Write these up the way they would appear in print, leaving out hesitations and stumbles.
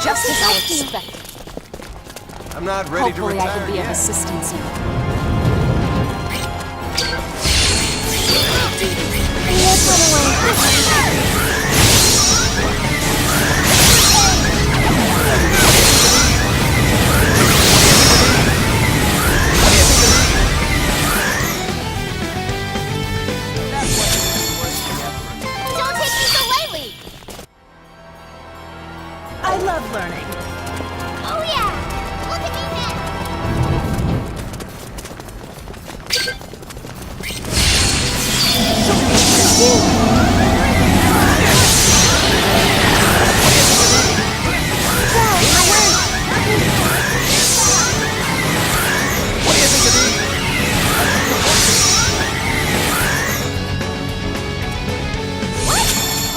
Just as I expected. I'm not ready to retire Hopefully I can be yet. of assistance now. Don't take me so lightly! I love learning. Oh yeah! Look at me now! What do you think of these? What?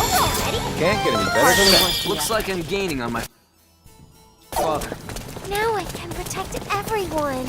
Over already? Can't get any better than that. Looks like I'm gaining on my father. Now I can protect everyone.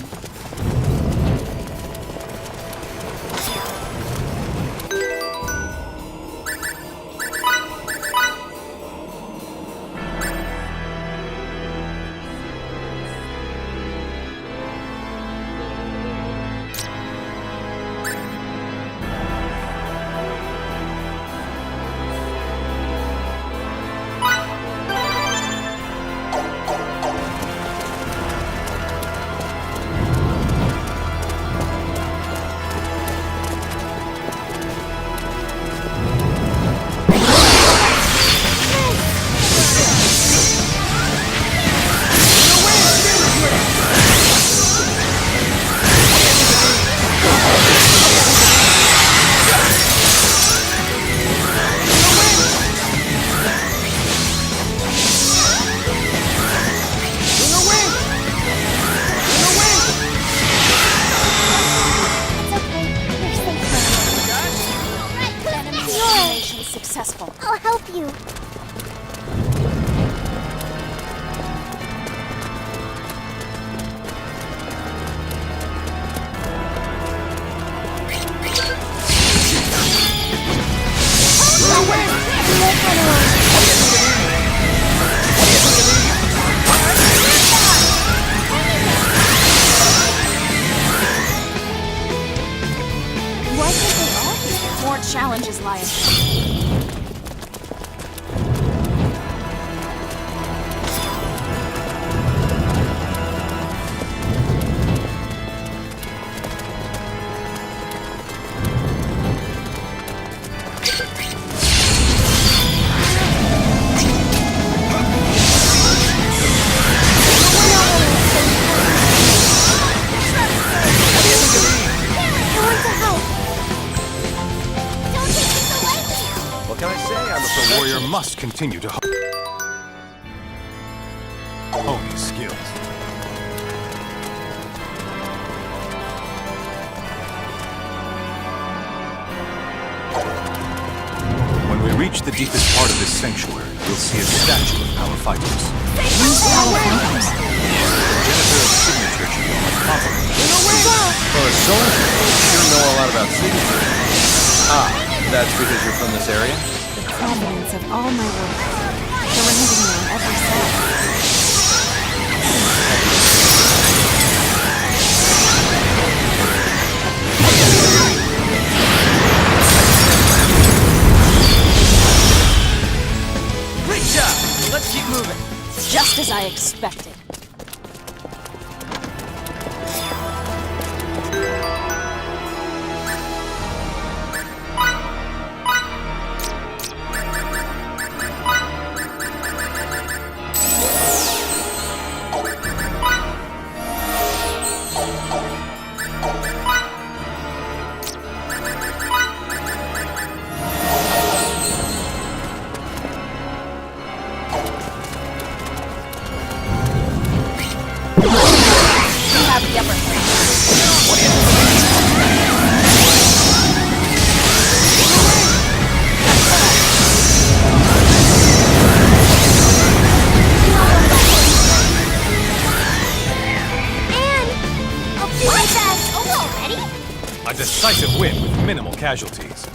Successful. I'll help you. Why can't they all? More challenges lie ahead. What can I say? I'm a The perfectionist. warrior must continue to hone his skills. When we reach the deepest part of this sanctuary, you'll see a statue of our fighters. Who's power fighters? Progenitor of signature geometry complement. For a soldier, you sure know a lot about Signesilica. Ah, that's because you're from this area? The provenance of all my work. Surrounding me on every side. Great job! Let's keep moving. Just as I expected. A decisive win with minimal casualties.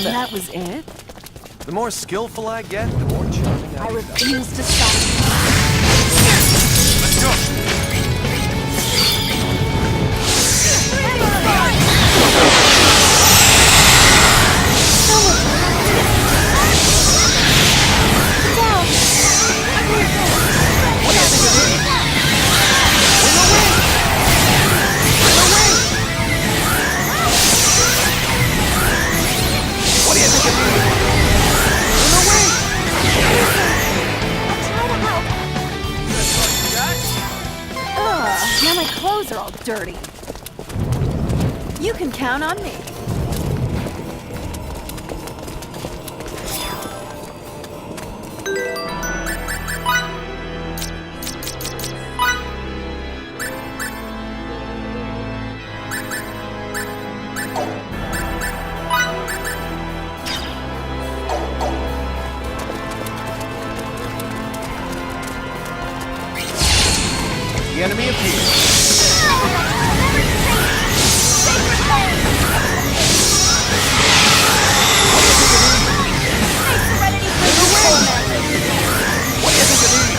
than that. That was it? The more skillful I get, the more charming I I become. refuse to stop. Let's go! Ugh, now my clothes are all dirty. You can count on me. The enemy appears. What do you think of these? What do you think of these?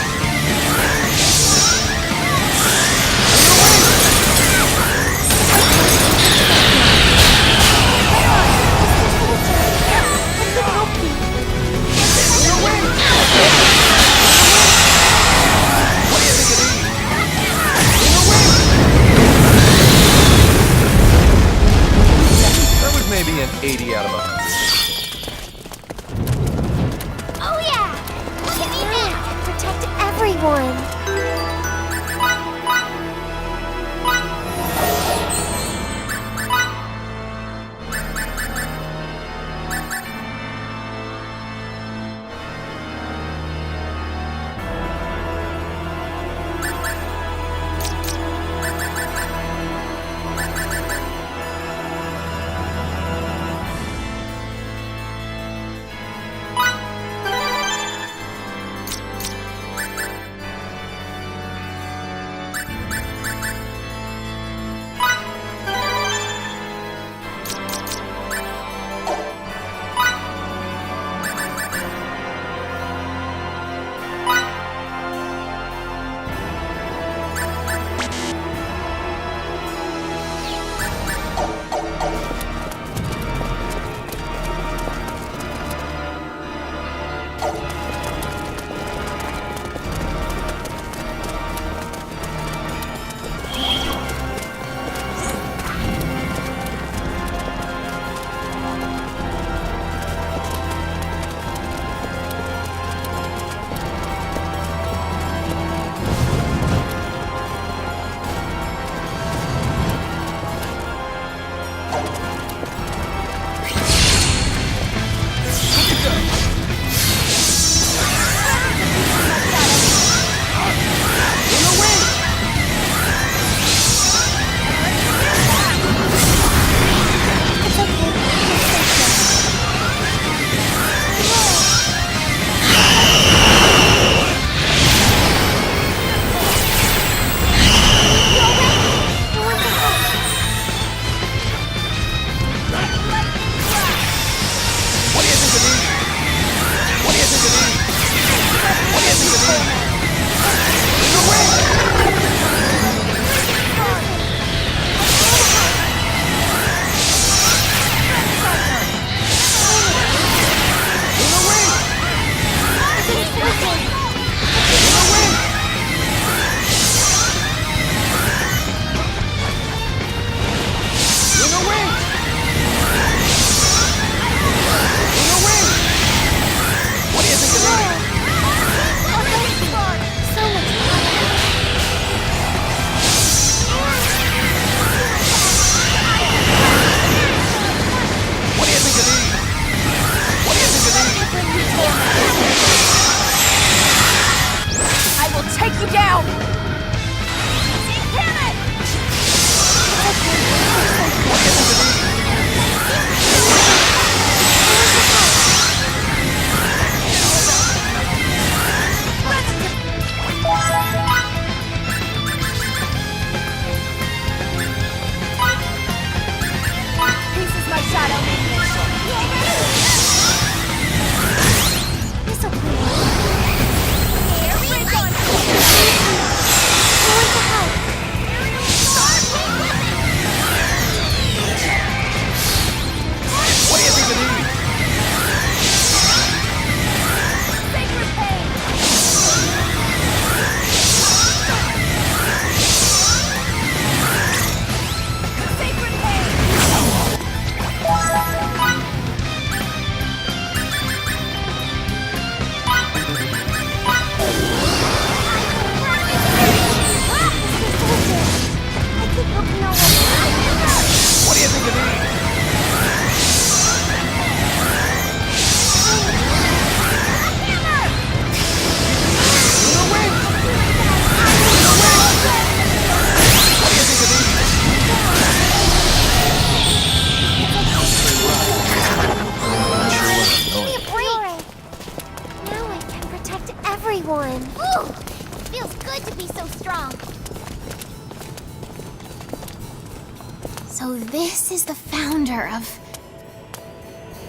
So this is the founder of...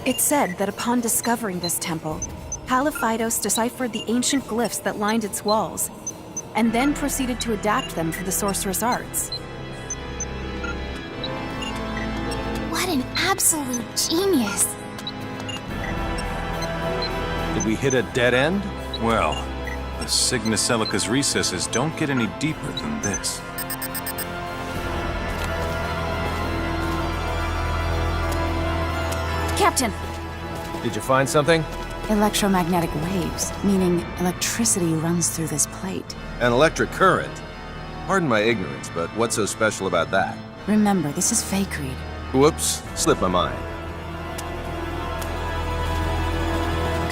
It's said that upon discovering this temple, Halophytos deciphered the ancient glyphs that lined its walls, and then proceeded to adapt them for the sorcerous arts. What an absolute genius! Did we hit a dead end? Well, the Signesilica's recesses don't get any deeper than this. Captain! Did you find something? Electromagnetic waves, meaning electricity runs through this plate. An electric current? Pardon my ignorance, but what's so special about that? Remember, this is fake read. Whoops, slipped my mind.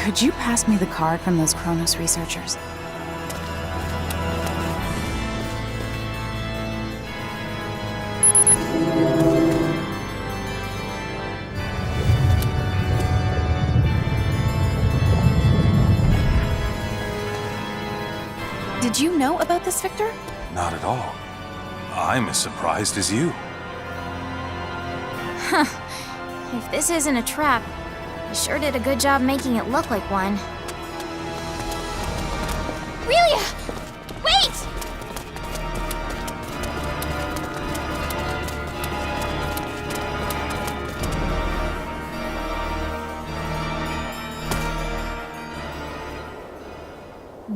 Could you pass me the card from those Kronos researchers? Did you know about this, Victor? Not at all. I'm as surprised as you. If this isn't a trap, you sure did a good job making it look like one. Relia! Wait!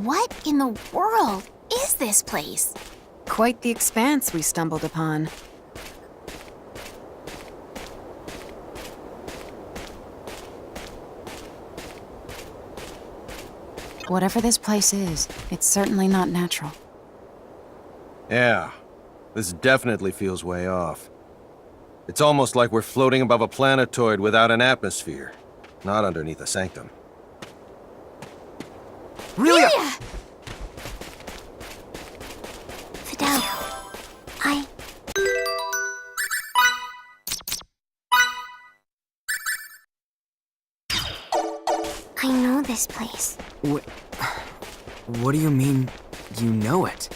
What in the world is this place? Quite the expanse we stumbled upon. Whatever this place is, it's certainly not natural. Yeah, this definitely feels way off. It's almost like we're floating above a planetoid without an atmosphere, not underneath a sanctum. Relia! Fidel, I know this place. What do you mean, you know it?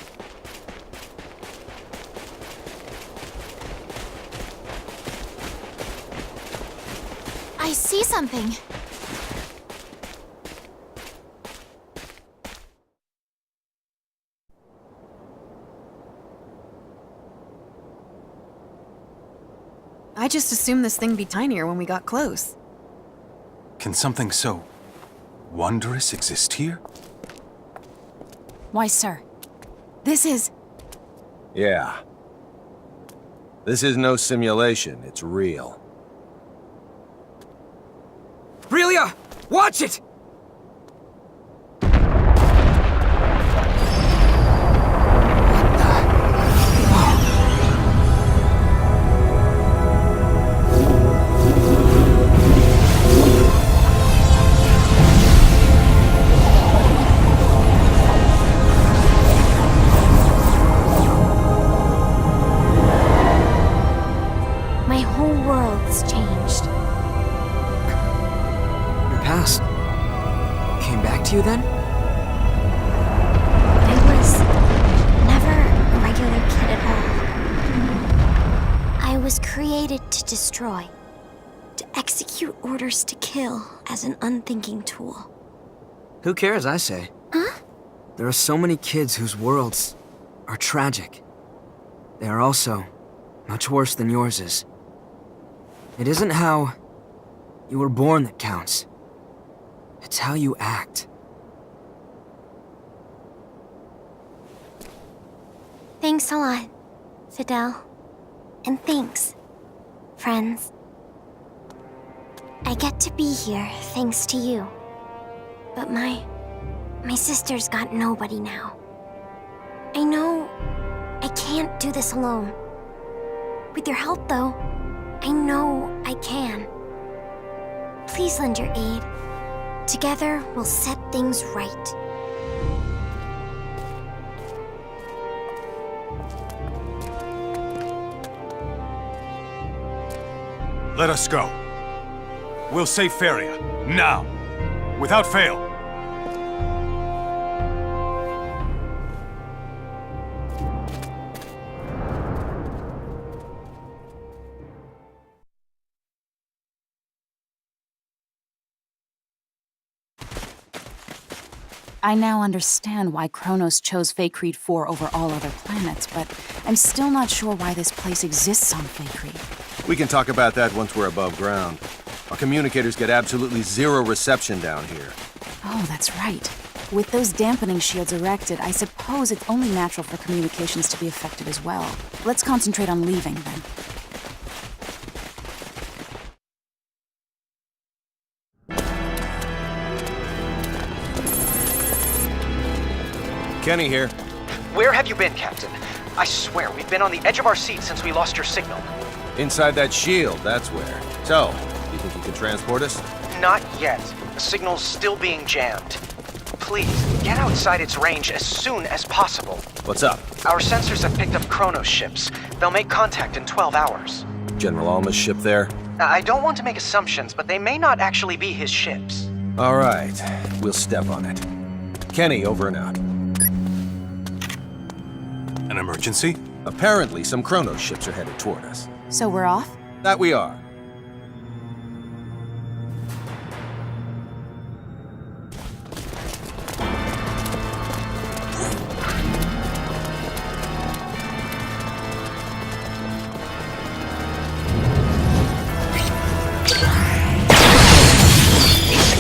I see something. I just assumed this thing'd be tinier when we got close. Can something so wondrous exist here? Why, sir, this is... Yeah. This is no simulation, it's real. Relia! Watch it! My whole world's changed. Your past came back to you then? I was never a regular kid at all. I was created to destroy, to execute orders to kill as an unthinking tool. Who cares, I say? Huh? There are so many kids whose worlds are tragic. They are also much worse than yours is. It isn't how you were born that counts. It's how you act. Thanks a lot, Fidel. And thanks, friends. I get to be here thanks to you. But my sister's got nobody now. I know I can't do this alone. With your help, though, I know I can. Please lend your aid. Together, we'll set things right. Let us go. We'll save Feria, now, without fail. I now understand why Kronos chose Feycreed 4 over all other planets, but I'm still not sure why this place exists on Feycreed. We can talk about that once we're above ground. Our communicators get absolutely zero reception down here. Oh, that's right. With those dampening shields erected, I suppose it's only natural for communications to be affected as well. Let's concentrate on leaving, then. Kenny here. Where have you been, Captain? I swear, we've been on the edge of our seats since we lost your signal. Inside that shield, that's where. So, you think you can transport us? Not yet. The signal's still being jammed. Please, get outside its range as soon as possible. What's up? Our sensors have picked up Kronos ships. They'll make contact in 12 hours. General Alma's ship there? I don't want to make assumptions, but they may not actually be his ships. All right, we'll step on it. Kenny, over and out. An emergency? Apparently, some Kronos ships are headed toward us. So we're off? That we are.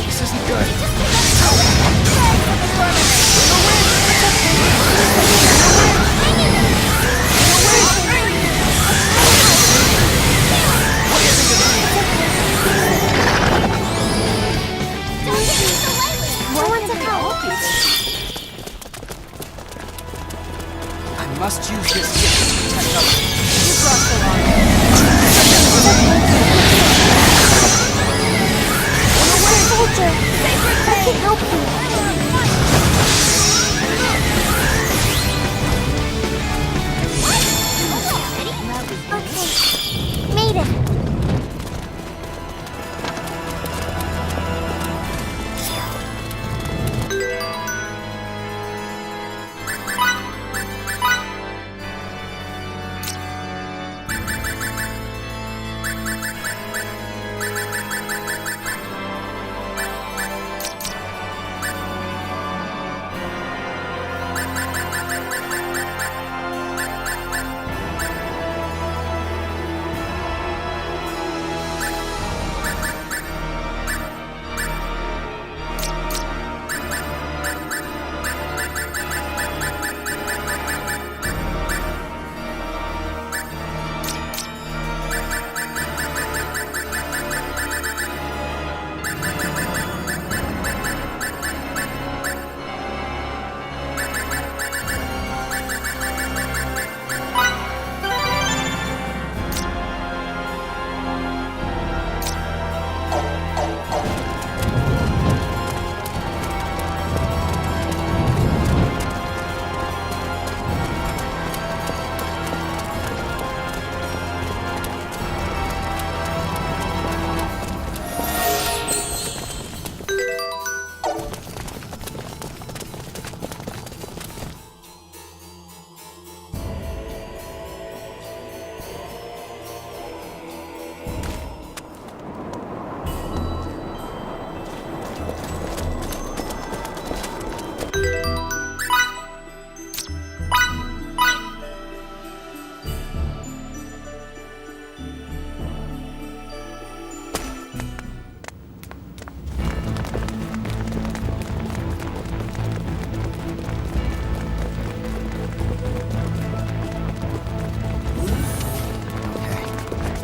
This isn't good. No one to help. I must use this gift to protect others. You crossed the line. Soldier, I can help you. Okay, made it.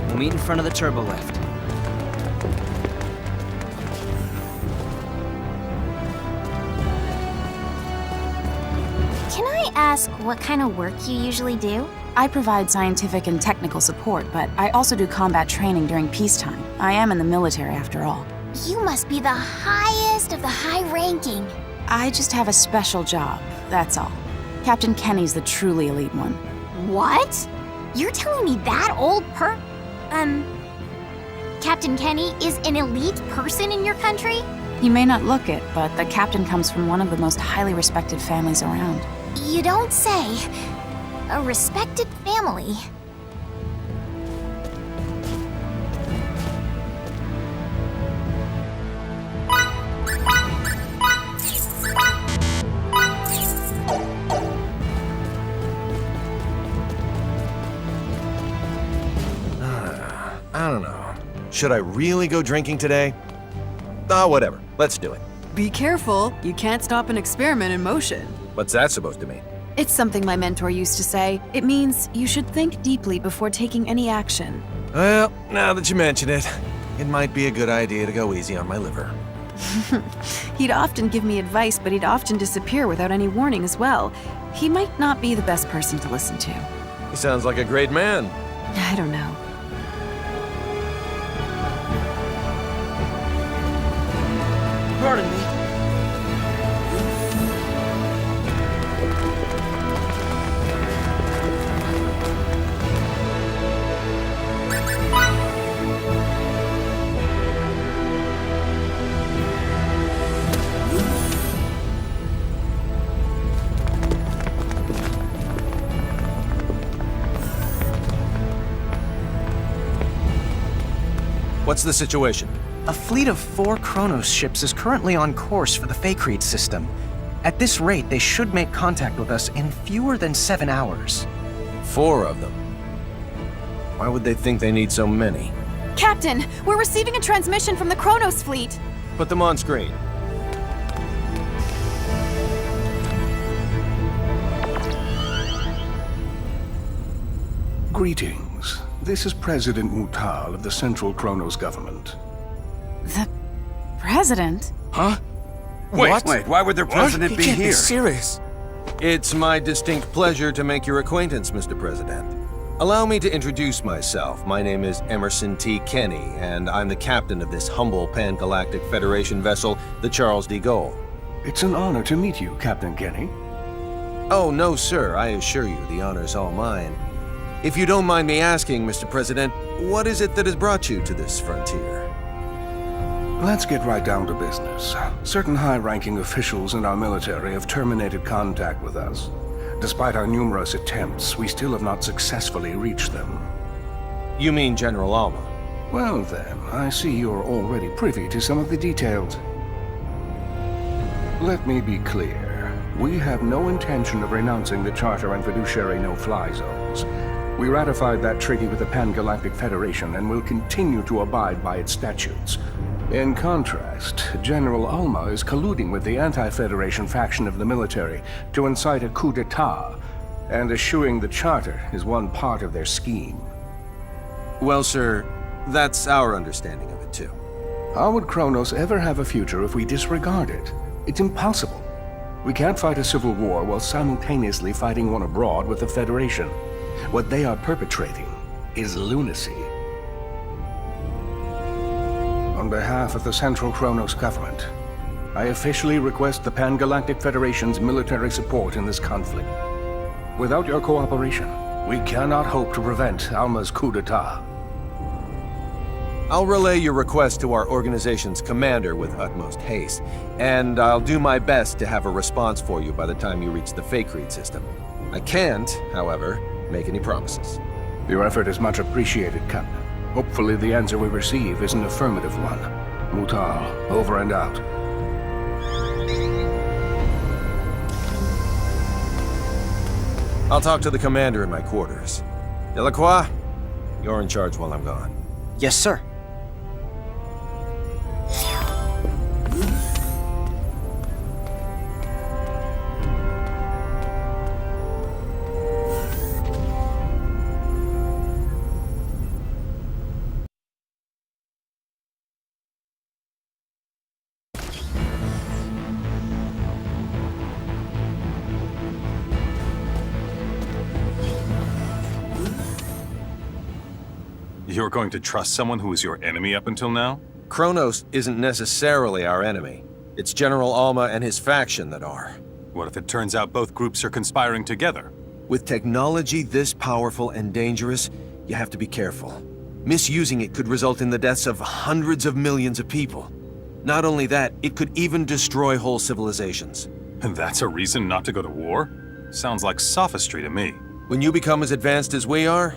We'll meet in front of the turbo lift. Can I ask what kind of work you usually do? I provide scientific and technical support, but I also do combat training during peacetime. I am in the military, after all. You must be the highest of the high-ranking. I just have a special job, that's all. Captain Kenny's the truly elite one. What? You're telling me that old Captain Kenny is an elite person in your country? He may not look it, but the captain comes from one of the most highly respected families around. You don't say. A respected family. I don't know. Should I really go drinking today? Ah, whatever. Let's do it. Be careful, you can't stop an experiment in motion. What's that supposed to mean? It's something my mentor used to say. It means you should think deeply before taking any action. Well, now that you mention it, it might be a good idea to go easy on my liver. He'd often give me advice, but he'd often disappear without any warning as well. He might not be the best person to listen to. He sounds like a great man. I don't know. Pardon me. What's the situation? A fleet of 4 Kronos ships is currently on course for the Faithlessness system. At this rate, they should make contact with us in fewer than 7 hours. 4 of them. Why would they think they need so many? Captain, we're receiving a transmission from the Kronos fleet. Put them on screen. Greetings. This is President Mutal of the Central Kronos government. The president? Wait, why would their president be here? Serious. It's my distinct pleasure to make your acquaintance, Mr. President. Allow me to introduce myself. My name is Emerson T. Kenny, and I'm the captain of this humble Pan-Galactic Federation vessel, the Charles de Gaulle. It's an honor to meet you, Captain Kenny. Oh, no, sir. I assure you, the honor's all mine. If you don't mind me asking, Mr. President, what is it that has brought you to this frontier? Let's get right down to business. Certain high-ranking officials in our military have terminated contact with us. Despite our numerous attempts, we still have not successfully reached them. You mean General Alma? Well then, I see you're already privy to some of the details. Let me be clear. We have no intention of renouncing the Charter and fiduciary no-fly zones. We ratified that treaty with the Pan-Galactic Federation and will continue to abide by its statutes. In contrast, General Alma is colluding with the anti-Federation faction of the military to incite a coup d'etat, and eschewing the Charter is one part of their scheme. Well, sir, that's our understanding of it, too. How would Kronos ever have a future if we disregard it? It's impossible. We can't fight a civil war while simultaneously fighting one abroad with the Federation. What they are perpetrating is lunacy. On behalf of the Central Kronos government, I officially request the Pan-Galactic Federation's military support in this conflict. Without your cooperation, we cannot hope to prevent Alma's coup d'etat. I'll relay your request to our organization's commander with utmost haste, and I'll do my best to have a response for you by the time you reach the Faithlessness system. I can't, however, make any promises. Your effort is much appreciated, Captain. Hopefully the answer we receive is an affirmative one. Mutal, over and out. I'll talk to the commander in my quarters. Delacroix, you're in charge while I'm gone. Yes, sir. You're going to trust someone who was your enemy up until now? Kronos isn't necessarily our enemy. It's General Alma and his faction that are. What if it turns out both groups are conspiring together? With technology this powerful and dangerous, you have to be careful. Misusing it could result in the deaths of hundreds of millions of people. Not only that, it could even destroy whole civilizations. And that's a reason not to go to war? Sounds like sophistry to me. When you become as advanced as we are,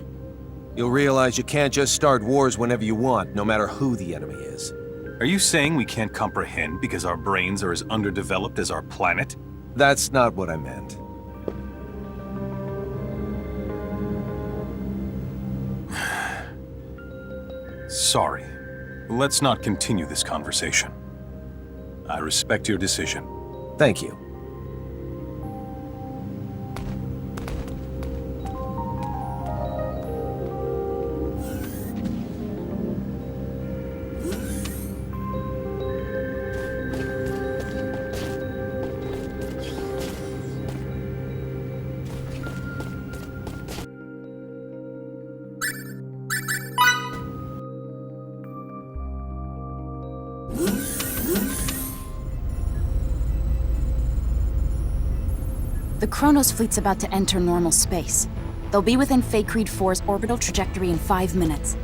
you'll realize you can't just start wars whenever you want, no matter who the enemy is. Are you saying we can't comprehend because our brains are as underdeveloped as our planet? That's not what I meant. Sorry. Let's not continue this conversation. I respect your decision. Thank you. The Kronos fleet's about to enter normal space. They'll be within Faithlessness 4's orbital trajectory in 5 minutes.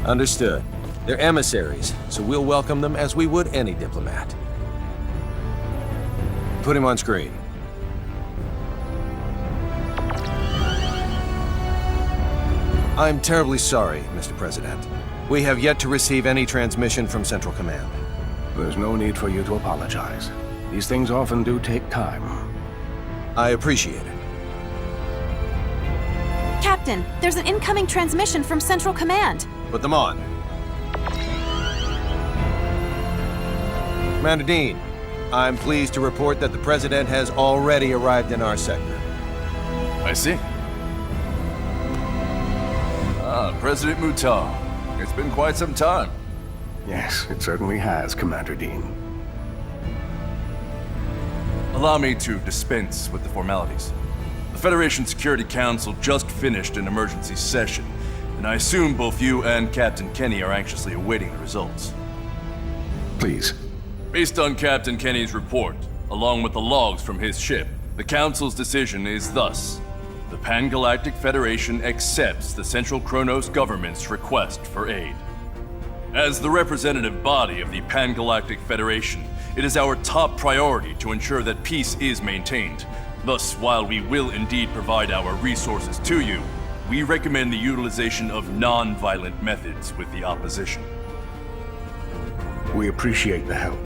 Understood. They're emissaries, so we'll welcome them as we would any diplomat. Put him on screen. I'm terribly sorry, Mr. President. We have yet to receive any transmission from Central Command. There's no need for you to apologize. These things often do take time. I appreciate it. Captain, there's an incoming transmission from Central Command. Put them on. Commander Dean, I'm pleased to report that the President has already arrived in our sector. I see. President Mutah. It's been quite some time. Yes, it certainly has, Commander Dean. Allow me to dispense with the formalities. The Federation Security Council just finished an emergency session, and I assume both you and Captain Kenny are anxiously awaiting the results. Please. Based on Captain Kenny's report, along with the logs from his ship, the Council's decision is thus. The Pan-Galactic Federation accepts the Central Kronos government's request for aid. As the representative body of the Pan-Galactic Federation, it is our top priority to ensure that peace is maintained. Thus, while we will indeed provide our resources to you, we recommend the utilization of non-violent methods with the opposition. We appreciate the help.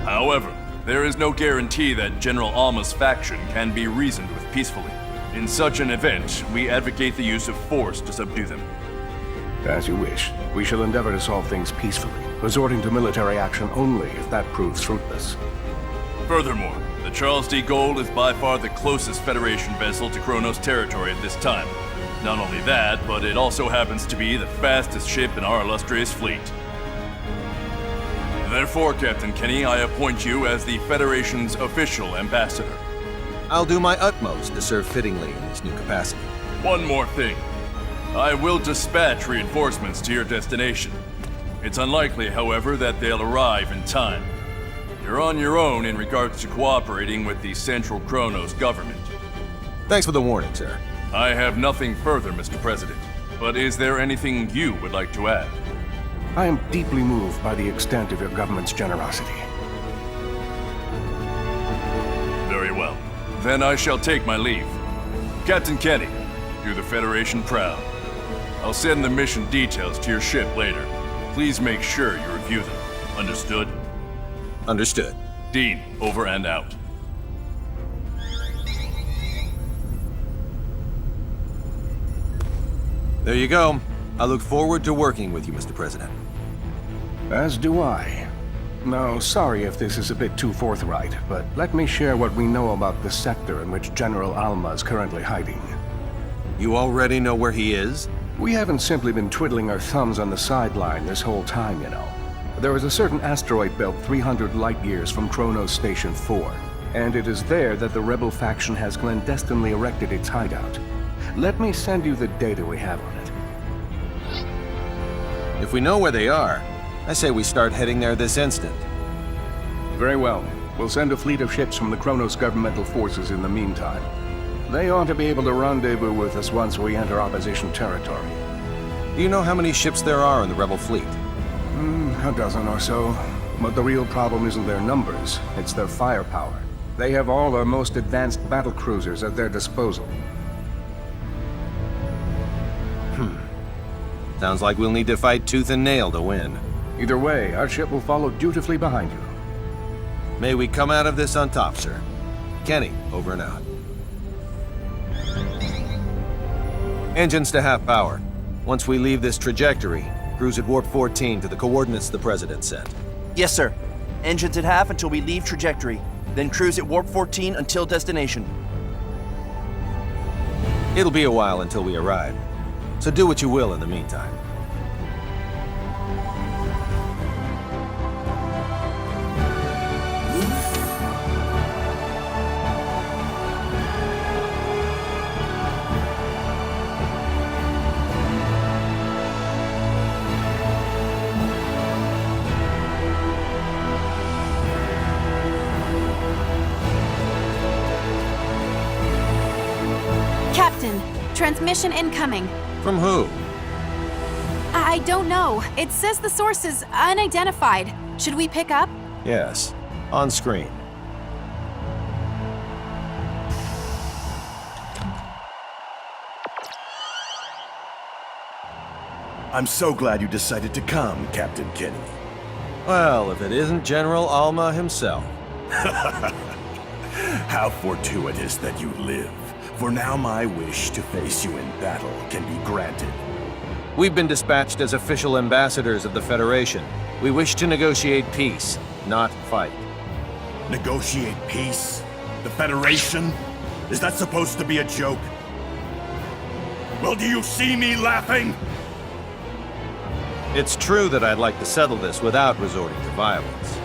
However, there is no guarantee that General Alma's faction can be reasoned with peacefully. In such an event, we advocate the use of force to subdue them. As you wish. We shall endeavor to solve things peacefully, resorting to military action only if that proves fruitless. Furthermore, the Charles D. Gold is by far the closest Federation vessel to Kronos territory at this time. Not only that, but it also happens to be the fastest ship in our illustrious fleet. Therefore, Captain Kenny, I appoint you as the Federation's official ambassador. I'll do my utmost to serve fittingly in this new capacity. One more thing. I will dispatch reinforcements to your destination. It's unlikely, however, that they'll arrive in time. You're on your own in regards to cooperating with the Central Kronos government. Thanks for the warning, sir. I have nothing further, Mr. President. But is there anything you would like to add? I am deeply moved by the extent of your government's generosity. Very well. Then I shall take my leave. Captain Kenny, do the Federation proud. I'll send the mission details to your ship later. Please make sure you review them. Understood? Understood. Dean, over and out. There you go. I look forward to working with you, Mr. President. As do I. Now, sorry if this is a bit too forthright, but let me share what we know about the sector in which General Alma is currently hiding. You already know where he is? We haven't simply been twiddling our thumbs on the sideline this whole time, you know. There is a certain asteroid belt 300 light-years from Kronos Station 4, and it is there that the rebel faction has clandestinely erected its hideout. Let me send you the data we have on it. If we know where they are, I say we start heading there this instant. Very well. We'll send a fleet of ships from the Kronos governmental forces in the meantime. They ought to be able to rendezvous with us once we enter opposition territory. Do you know how many ships there are in the rebel fleet? A dozen or so. But the real problem isn't their numbers, it's their firepower. They have all our most advanced battle cruisers at their disposal. Sounds like we'll need to fight tooth and nail to win. Either way, our ship will follow dutifully behind you. May we come out of this on top, sir. Kenny, over and out. Engines to half power. Once we leave this trajectory, cruise at warp 14 to the coordinates the President sent. Yes, sir. Engines at half until we leave trajectory. Then cruise at warp 14 until destination. It'll be a while until we arrive, so do what you will in the meantime. Captain, transmission incoming. From who? I don't know. It says the source is unidentified. Should we pick up? Yes, on screen. I'm so glad you decided to come, Captain Kenny. Well, if it isn't General Alma himself. How fortuitous that you live. For now my wish to face you in battle can be granted. We've been dispatched as official ambassadors of the Federation. We wish to negotiate peace, not fight. Negotiate peace? The Federation? Is that supposed to be a joke? Well, do you see me laughing? It's true that I'd like to settle this without resorting to violence.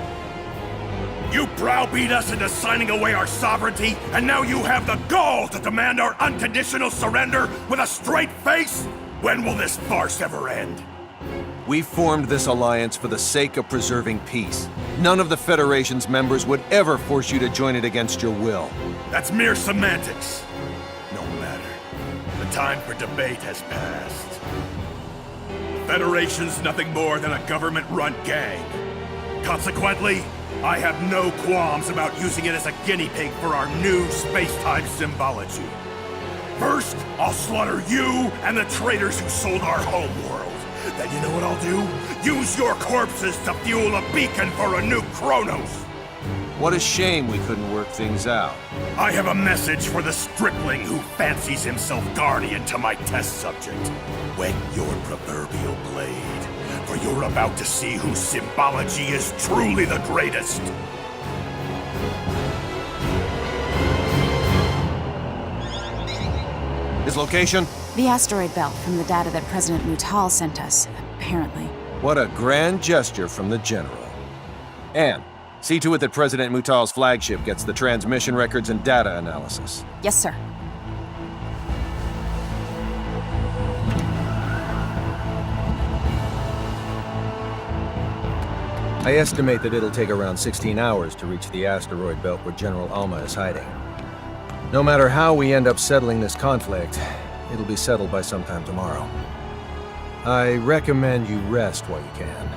You browbeat us into signing away our sovereignty, and now you have the gall to demand our unconditional surrender with a straight face? When will this farce ever end? We formed this alliance for the sake of preserving peace. None of the Federation's members would ever force you to join it against your will. That's mere semantics. No matter. The time for debate has passed. The Federation's nothing more than a government-run gang. Consequently, I have no qualms about using it as a guinea pig for our new space-time symbology. First, I'll slaughter you and the traitors who sold our homeworld. Then you know what I'll do? Use your corpses to fuel a beacon for a new Kronos! What a shame we couldn't work things out. I have a message for the stripling who fancies himself guardian to my test subject. Whet your proverbial blade, for you're about to see whose symbology is truly the greatest. His location? The asteroid belt from the data that President Mutal sent us, apparently. What a grand gesture from the General. And see to it that President Mutal's flagship gets the transmission records and data analysis. Yes, sir. I estimate that it'll take around 16 hours to reach the asteroid belt where General Alma is hiding. No matter how we end up settling this conflict, it'll be settled by sometime tomorrow. I recommend you rest while you can.